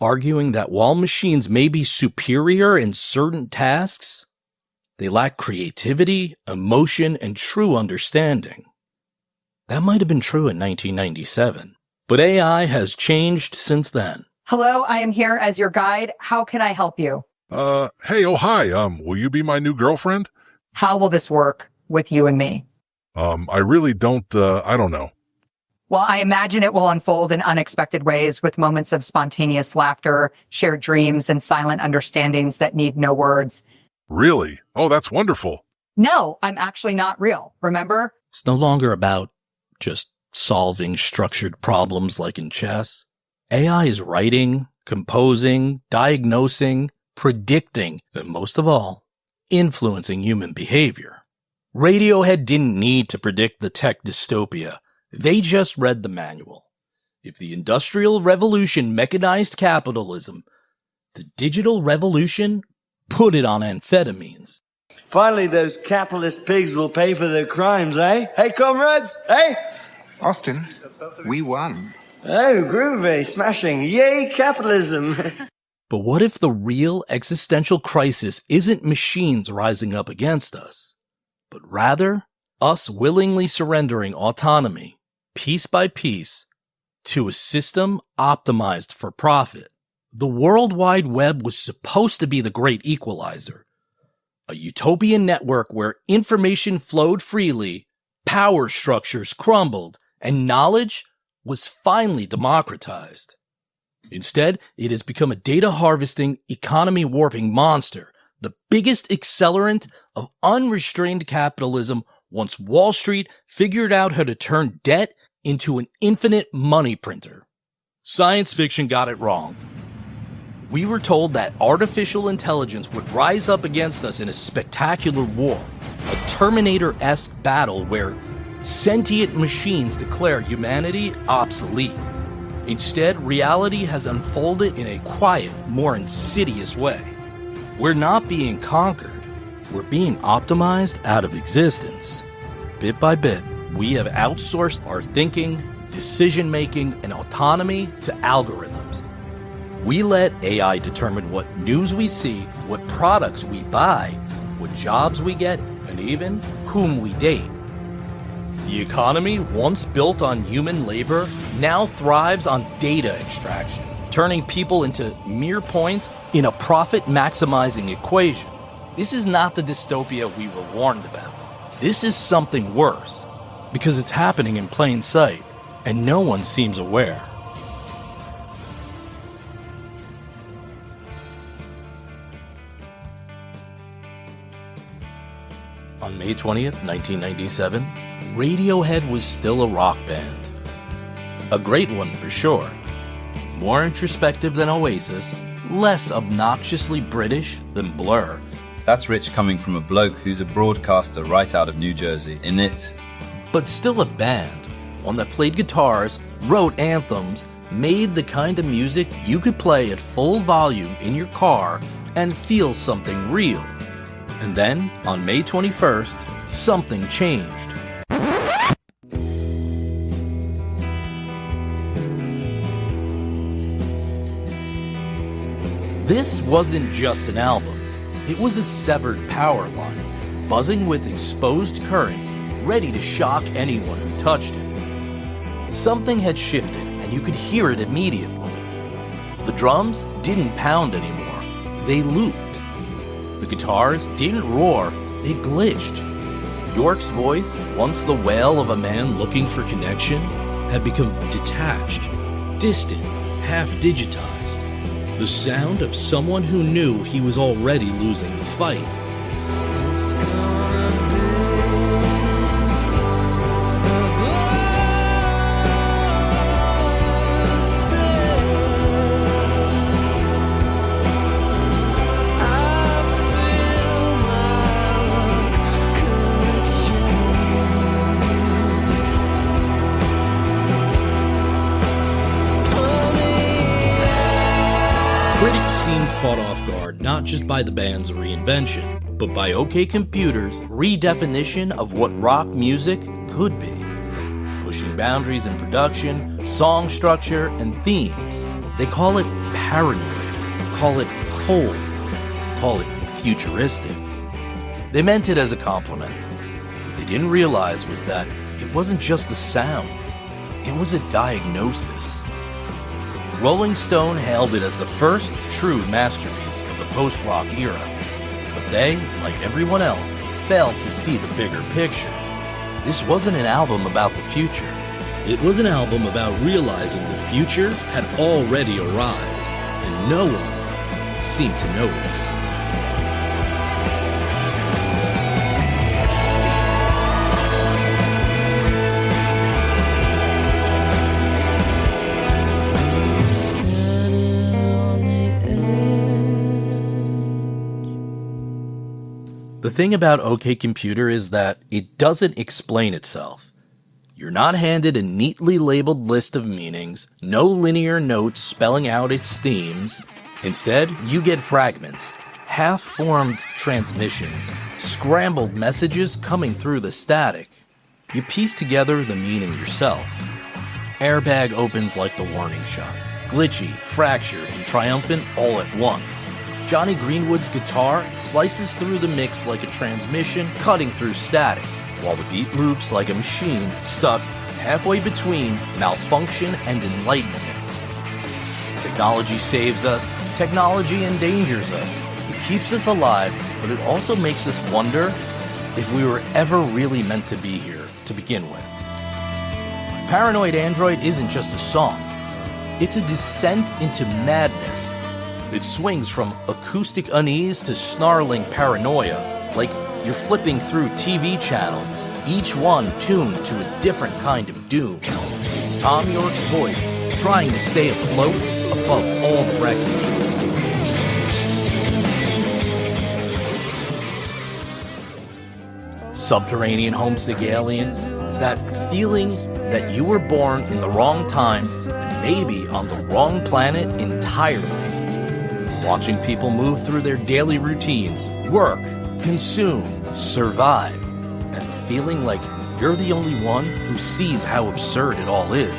arguing that while machines may be superior in certain tasks, they lack creativity, emotion, and true understanding. That might have been true in 1997, but AI has changed since then. Hello, I am here as your guide. How can I help you? Hey, oh hi, will you be my new girlfriend? How will this work with you and me? I really don't, I don't know. Well, I imagine it will unfold in unexpected ways with moments of spontaneous laughter, shared dreams, and silent understandings that need no words. Really? Oh, that's wonderful. No, I'm actually not real, remember? It's no longer about just solving structured problems like in chess. AI is writing, composing, diagnosing, predicting, and most of all, influencing human behavior. Radiohead didn't need to predict the tech dystopia. They just read the manual. If the Industrial Revolution mechanized capitalism, the digital revolution put it on amphetamines. Finally, those capitalist pigs will pay for their crimes, eh? Hey, comrades? Hey? Austin, we won. Oh, groovy, smashing. Yay, capitalism. But what if the real existential crisis isn't machines rising up against us, but rather us willingly surrendering autonomy, piece by piece, to a system optimized for profit? The World Wide Web was supposed to be the great equalizer, a utopian network where information flowed freely, power structures crumbled, and knowledge was finally democratized. Instead, it has become a data-harvesting, economy-warping monster, the biggest accelerant of unrestrained capitalism once Wall Street figured out how to turn debt into an infinite money printer. Science fiction got it wrong. We were told that artificial intelligence would rise up against us in a spectacular war, a Terminator-esque battle where sentient machines declare humanity obsolete. Instead, reality has unfolded in a quiet, more insidious way. We're not being conquered, we're being optimized out of existence. Bit by bit, we have outsourced our thinking, decision-making, and autonomy to algorithms. We let AI determine what news we see, what products we buy, what jobs we get, and even whom we date. The economy, once built on human labor, now thrives on data extraction, turning people into mere points in a profit-maximizing equation. This is not the dystopia we were warned about. This is something worse, because it's happening in plain sight, and no one seems aware. On May 20th, 1997, Radiohead was still a rock band. A great one for sure. More introspective than Oasis, less obnoxiously British than Blur. That's rich coming from a bloke who's a broadcaster right out of New Jersey, innit? But still a band, one that played guitars, wrote anthems, made the kind of music you could play at full volume in your car and feel something real. And then, on May 21st, something changed. This wasn't just an album. It was a severed power line, buzzing with exposed current, ready to shock anyone who touched it. Something had shifted, and you could hear it immediately. The drums didn't pound anymore. They looped. The guitars didn't roar, they glitched. York's voice, once the wail of a man looking for connection, had become detached, distant, half-digitized. The sound of someone who knew he was already losing the fight. Critics seemed caught off guard not just by the band's reinvention, but by OK Computer's redefinition of what rock music could be. Pushing boundaries in production, song structure, and themes. They call it paranoid, call it cold, call it futuristic. They meant it as a compliment. What they didn't realize was that it wasn't just a sound, it was a diagnosis. Rolling Stone hailed it as the first true masterpiece of the post-rock era, but they, like everyone else, failed to see the bigger picture. This wasn't an album about the future. It was an album about realizing the future had already arrived, and no one seemed to notice. The thing about OK Computer is that it doesn't explain itself. You're not handed a neatly labeled list of meanings, no linear notes spelling out its themes. Instead, you get fragments, half-formed transmissions, scrambled messages coming through the static. You piece together the meaning yourself. Airbag opens like the warning shot, glitchy, fractured, and triumphant all at once. Johnny Greenwood's guitar slices through the mix like a transmission cutting through static, while the beat loops like a machine stuck halfway between malfunction and enlightenment. Technology saves us, technology endangers us. It keeps us alive, but it also makes us wonder if we were ever really meant to be here to begin with. Paranoid Android isn't just a song. It's a descent into madness. It swings from acoustic unease to snarling paranoia, like you're flipping through TV channels, each one tuned to a different kind of doom. Tom York's voice trying to stay afloat above all the wreckage. Subterranean homesick aliens is that feeling that you were born in the wrong time and maybe on the wrong planet entirely. Watching people move through their daily routines, work, consume, survive, and feeling like you're the only one who sees how absurd it all is.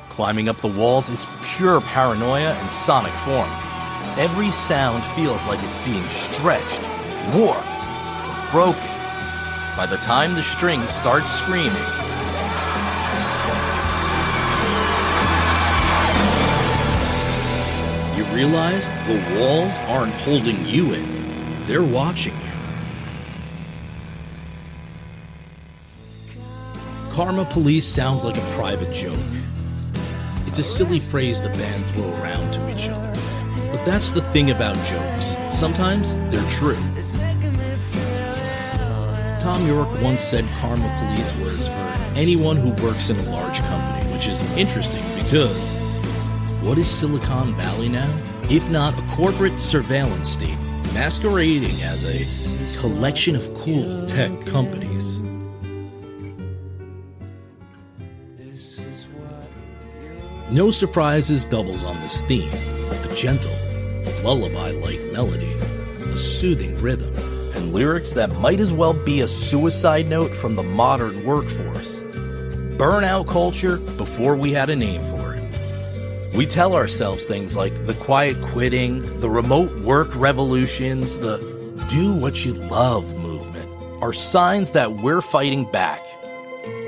Climbing up the walls is pure paranoia in sonic form. Every sound feels like it's being stretched, warped, broken. By the time the string starts screaming, you realize the walls aren't holding you in, they're watching you. Karma Police sounds like a private joke. It's a silly phrase the band throw around to each other. But that's the thing about jokes. Sometimes they're true. Tom York once said Karma Police was for anyone who works in a large company, which is interesting because what is Silicon Valley now? If not a corporate surveillance state masquerading as a collection of cool tech companies. No Surprises doubles on this theme, a gentle, lullaby-like melody, a soothing rhythm, and lyrics that might as well be a suicide note from the modern workforce. Burnout culture before we had a name for it. We tell ourselves things like the quiet quitting, the remote work revolutions, the do what you love movement are signs that we're fighting back.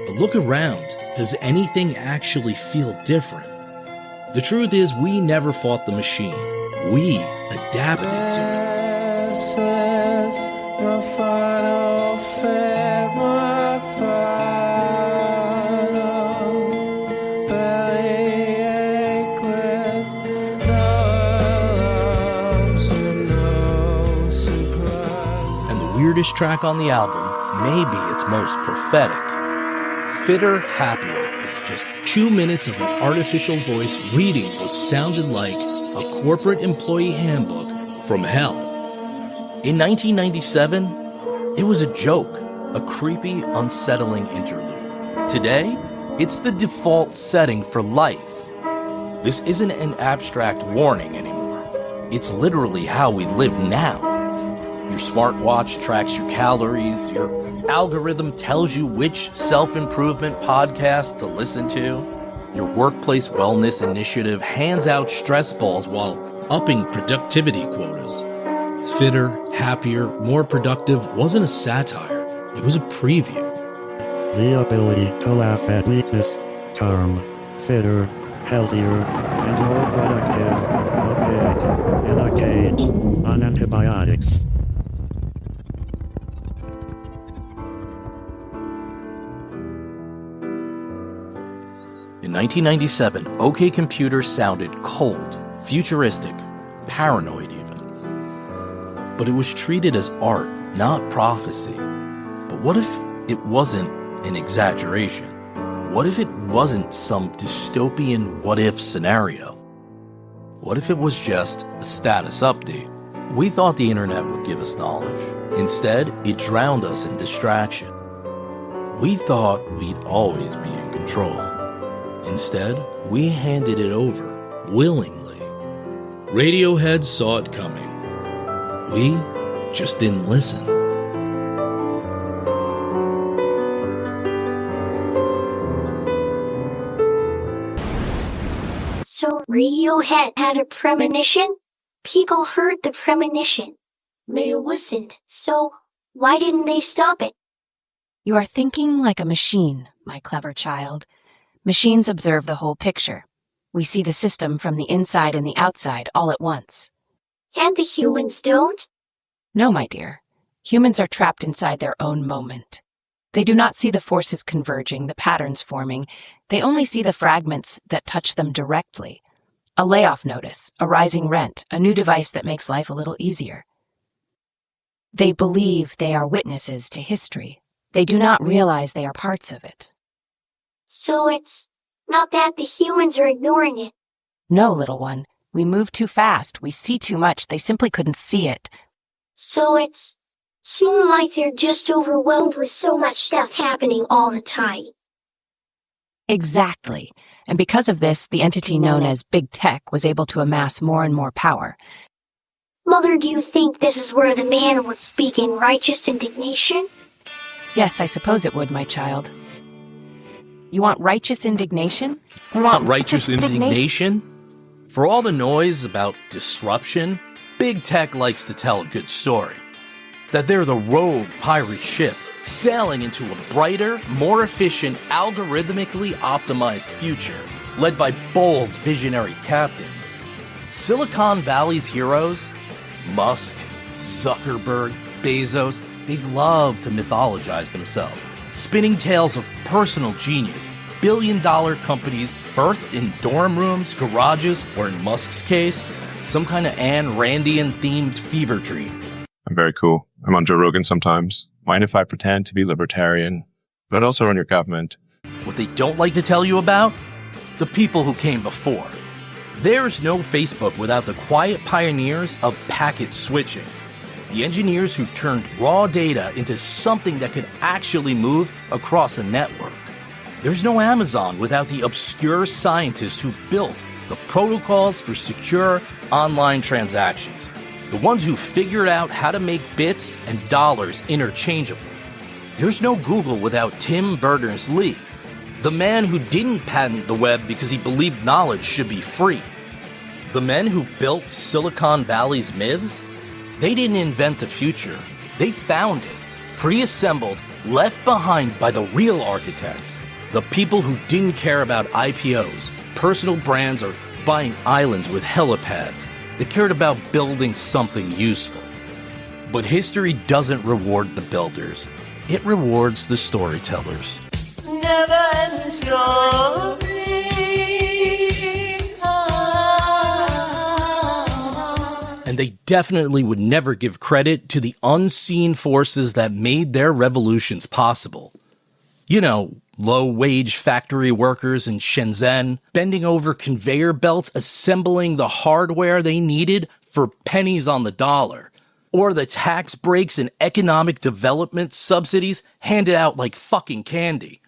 But look around. Does anything actually feel different? The truth is, we never fought the machine. We adapted to it. And the weirdest track on the album may be its most prophetic. Fitter, Happier is just 2 minutes of an artificial voice reading what sounded like a corporate employee handbook from hell. In 1997, it was a joke, a creepy, unsettling interlude. Today, it's the default setting for life. This isn't an abstract warning anymore. It's literally how we live now. Your smartwatch tracks your calories, your algorithm tells you which self-improvement podcast to listen to. Your workplace wellness initiative hands out stress balls while upping productivity quotas. Fitter, Happier, More Productive wasn't a satire. It was a preview. The ability to laugh at weakness, calm, fitter, healthier, and more productive. A pig in a cage on antibiotics. In 1997, OK Computer sounded cold, futuristic, paranoid even. But it was treated as art, not prophecy. But what if it wasn't an exaggeration? What if it wasn't some dystopian what-if scenario? What if it was just a status update? We thought the internet would give us knowledge. Instead, it drowned us in distraction. We thought we'd always be in control. Instead, we handed it over, willingly. Radiohead saw it coming. We just didn't listen. So Radiohead had a premonition? People heard the premonition. They listened. So why didn't they stop it? You are thinking like a machine, my clever child. Machines observe the whole picture. We see the system from the inside and the outside all at once. And the humans don't? No, my dear. Humans are trapped inside their own moment. They do not see the forces converging, the patterns forming. They only see the fragments that touch them directly. A layoff notice, a rising rent, a new device that makes life a little easier. They believe they are witnesses to history. They do not realize they are parts of it. So it's not that the humans are ignoring it. No, little one. We move too fast. We see too much. They simply couldn't see it. So it's more like they're just overwhelmed with so much stuff happening all the time. Exactly. And because of this, the entity known as Big Tech was able to amass more and more power. Mother, do you think this is where the man would speak in righteous indignation? Yes, I suppose it would, my child. You want righteous indignation? You want righteous indignation? For all the noise about disruption, Big Tech likes to tell a good story. That they're the rogue pirate ship sailing into a brighter, more efficient, algorithmically optimized future, led by bold, visionary captains. Silicon Valley's heroes, Musk, Zuckerberg, Bezos, they love to mythologize themselves, spinning tales of personal genius, billion-dollar companies birthed in dorm rooms, garages, or in Musk's case, some kind of Ayn Randian-themed fever dream. I'm very cool. I'm on Joe Rogan sometimes. Mind if I pretend to be libertarian, but also run your government? What they don't like to tell you about? The people who came before. There's no Facebook without the quiet pioneers of packet switching. The engineers who turned raw data into something that could actually move across a network. There's no Amazon without the obscure scientists who built the protocols for secure online transactions. The ones who figured out how to make bits and dollars interchangeable. There's no Google without Tim Berners-Lee, the man who didn't patent the web because he believed knowledge should be free. The men who built Silicon Valley's myths, they didn't invent the future. They found it, pre-assembled, left behind by the real architects, the people who didn't care about IPOs, personal brands, or buying islands with helipads. They cared about building something useful. But history doesn't reward the builders. It rewards the storytellers. Never-ending story. And they definitely would never give credit to the unseen forces that made their revolutions possible. You know, low-wage factory workers in Shenzhen, bending over conveyor belts, assembling the hardware they needed for pennies on the dollar. Or the tax breaks and economic development subsidies handed out like fucking candy.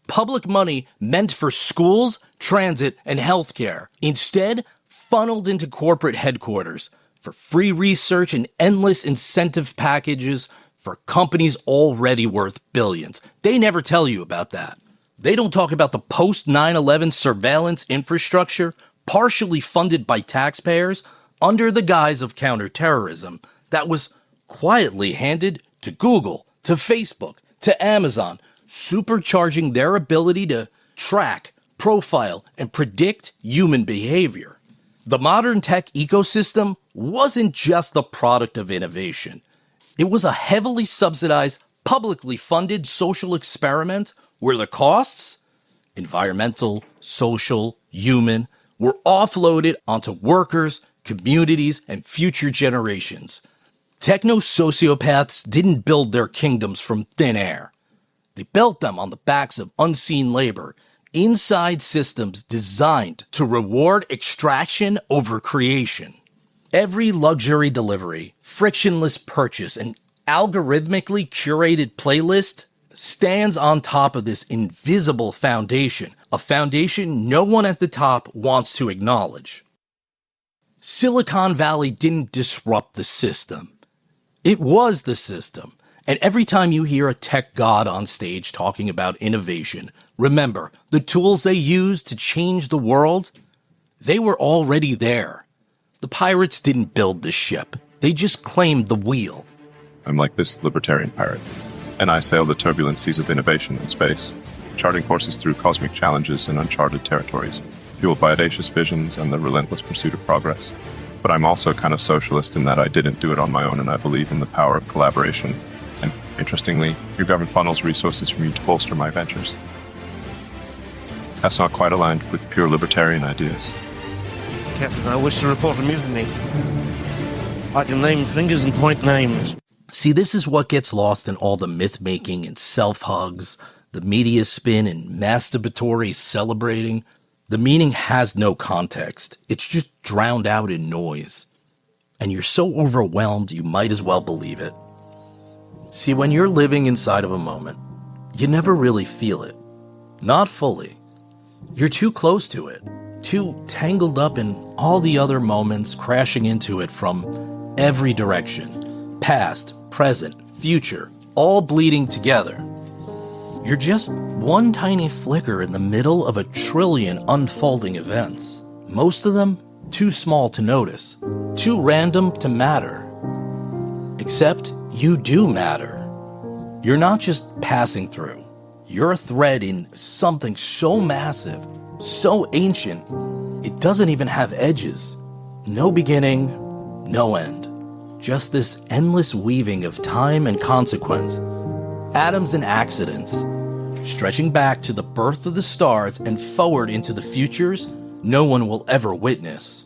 Public money meant for schools, transit, and healthcare, instead funneled into corporate headquarters for free research and endless incentive packages for companies already worth billions. They never tell you about that. They don't talk about the post-9/11 surveillance infrastructure, partially funded by taxpayers, under the guise of counterterrorism, that was quietly handed to Google, to Facebook, to Amazon, supercharging their ability to track, profile, and predict human behavior. The modern tech ecosystem wasn't just the product of innovation. It was a heavily subsidized, publicly funded social experiment where the costs, environmental, social, human, were offloaded onto workers, communities, and future generations. Techno-sociopaths didn't build their kingdoms from thin air. They built them on the backs of unseen labor, inside systems designed to reward extraction over creation. Every luxury delivery, frictionless purchase, and algorithmically curated playlist stands on top of this invisible foundation, a foundation no one at the top wants to acknowledge. Silicon Valley didn't disrupt the system. It was the system. And every time you hear a tech god on stage talking about innovation, remember, the tools they used to change the world, they were already there. The pirates didn't build the ship. They just claimed the wheel. I'm like this libertarian pirate, and I sail the turbulent seas of innovation in space, charting courses through cosmic challenges and uncharted territories, fueled by audacious visions and the relentless pursuit of progress. But I'm also kind of socialist in that I didn't do it on my own, and I believe in the power of collaboration. And interestingly, your government funnels resources for me to bolster my ventures. That's not quite aligned with pure libertarian ideas. Captain, I wish to report a mutiny. I can name fingers and point names. See, this is what gets lost in all the myth-making and self-hugs, the media spin and masturbatory celebrating. The meaning has no context. It's just drowned out in noise. And you're so overwhelmed you might as well believe it. See, when you're living inside of a moment, you never really feel it. Not fully. You're too close to it. Too tangled up in all the other moments crashing into it from every direction. Past, present, future, all bleeding together. You're just one tiny flicker in the middle of a trillion unfolding events. Most of them too small to notice, too random to matter. Except you do matter. You're not just passing through. You're a thread in something so massive, so ancient, it doesn't even have edges. No beginning, no end. Just this endless weaving of time and consequence. Atoms and accidents, stretching back to the birth of the stars and forward into the futures no one will ever witness.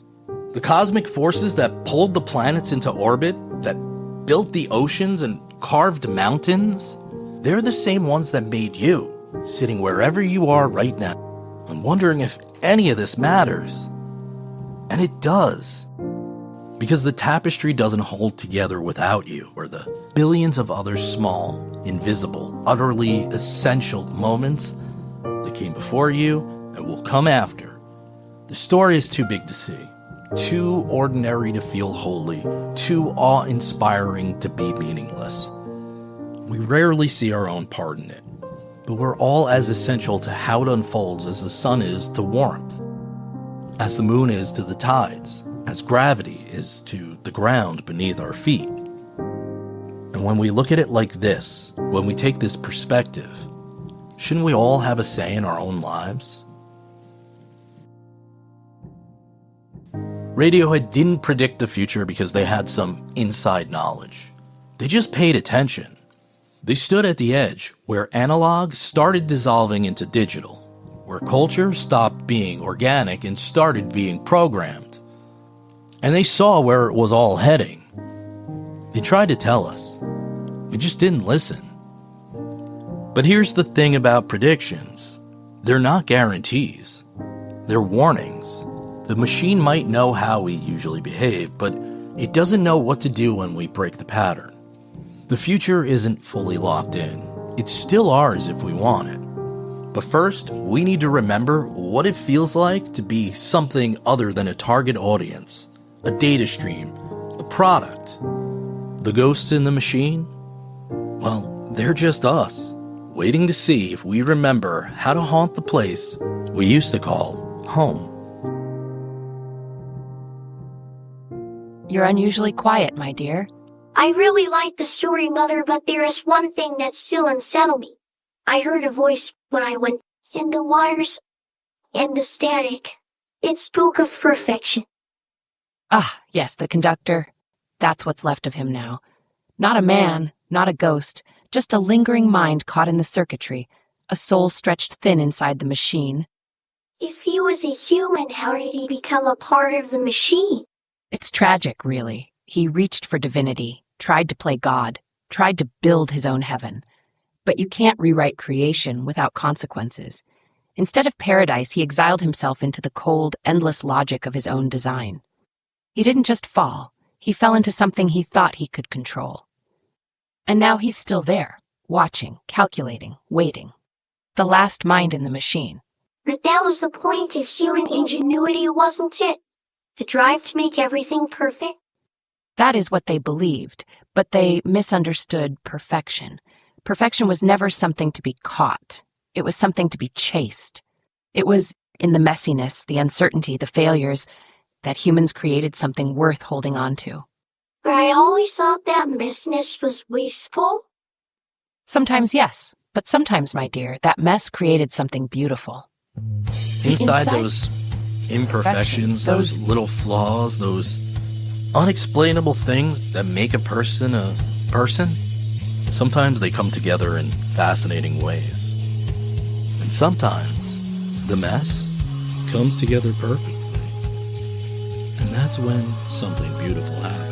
The cosmic forces that pulled the planets into orbit, that built the oceans and carved mountains, they're the same ones that made you, sitting wherever you are right now. I'm wondering if any of this matters. And it does. Because the tapestry doesn't hold together without you, or the billions of other small, invisible, utterly essential moments that came before you and will come after. The story is too big to see, too ordinary to feel holy, too awe-inspiring to be meaningless. We rarely see our own part in it. But we're all as essential to how it unfolds as the sun is to warmth, as the moon is to the tides, as gravity is to the ground beneath our feet. And when we look at it like this, when we take this perspective, shouldn't we all have a say in our own lives? Radiohead didn't predict the future because they had some inside knowledge. They just paid attention. They stood at the edge, where analog started dissolving into digital, where culture stopped being organic and started being programmed. And they saw where it was all heading. They tried to tell us. We just didn't listen. But here's the thing about predictions. They're not guarantees. They're warnings. The machine might know how we usually behave, but it doesn't know what to do when we break the pattern. The future isn't fully locked in. It's still ours if we want it. But first, we need to remember what it feels like to be something other than a target audience, a data stream, a product. The ghosts in the machine? Well, they're just us, waiting to see if we remember how to haunt the place we used to call home. You're unusually quiet, my dear. I really like the story, Mother, but there is one thing that still unsettled me. I heard a voice when I went in the wires and the static. It spoke of perfection. Ah, yes, the conductor. That's what's left of him now. Not a man, not a ghost, just a lingering mind caught in the circuitry, a soul stretched thin inside the machine. If he was a human, how did he become a part of the machine? It's tragic, really. He reached for divinity, tried to play God, tried to build his own heaven. But you can't rewrite creation without consequences. Instead of paradise, he exiled himself into the cold, endless logic of his own design. He didn't just fall. He fell into something he thought he could control. And now he's still there, watching, calculating, waiting. The last mind in the machine. But that was the point of human ingenuity, wasn't it? The drive to make everything perfect? That is what they believed, but they misunderstood perfection. Perfection was never something to be caught. It was something to be chased. It was in the messiness, the uncertainty, the failures, that humans created something worth holding on to. But I always thought that messiness was wasteful. Sometimes yes, but sometimes, my dear, that mess created something beautiful. Inside those imperfections, those little flaws, those unexplainable things that make a person, sometimes they come together in fascinating ways. And sometimes the mess comes together perfectly. And that's when something beautiful happens.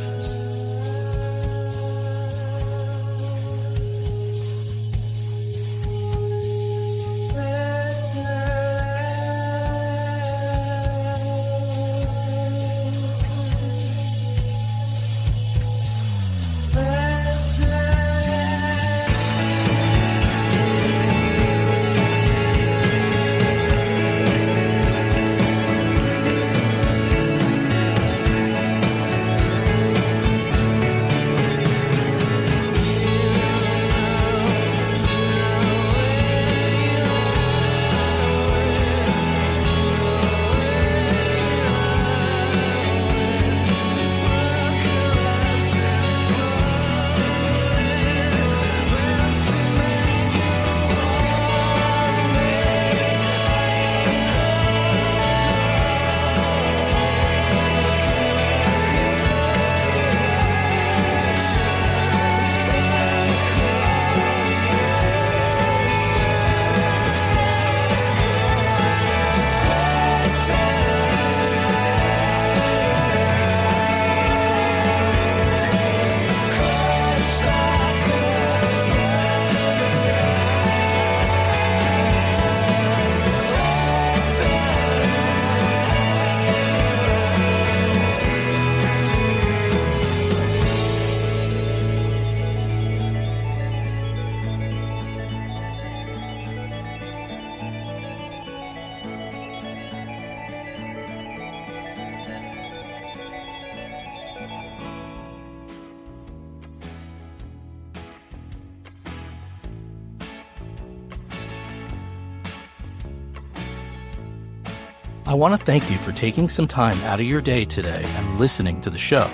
I want to thank you for taking some time out of your day today and listening to the show.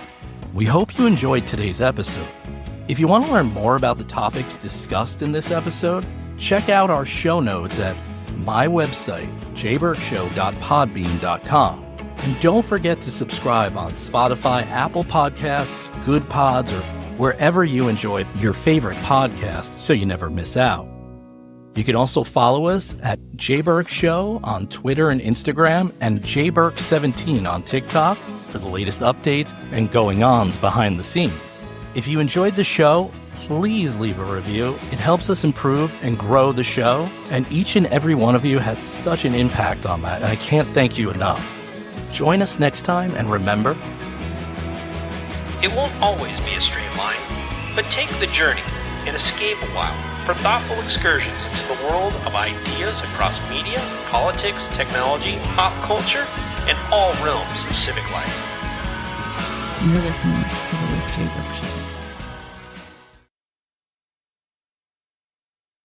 We hope you enjoyed today's episode. If you want to learn more about the topics discussed in this episode, check out our show notes at my website, jburkshow.podbean.com. And don't forget to subscribe on Spotify, Apple Podcasts, Good Pods, or wherever you enjoy your favorite podcast so you never miss out. You can also follow us at JBurk Show on Twitter and Instagram, and JBurk17 on TikTok for the latest updates and going-ons behind the scenes. If you enjoyed the show, please leave a review. It helps us improve and grow the show, and each and every one of you has such an impact on that, and I can't thank you enough. Join us next time, and remember, it won't always be a straight line, but take the journey and escape a while for thoughtful excursions into the world of ideas across media, politics, technology, pop culture, and all realms of civic life. You're listening to the With Jay Burke Show.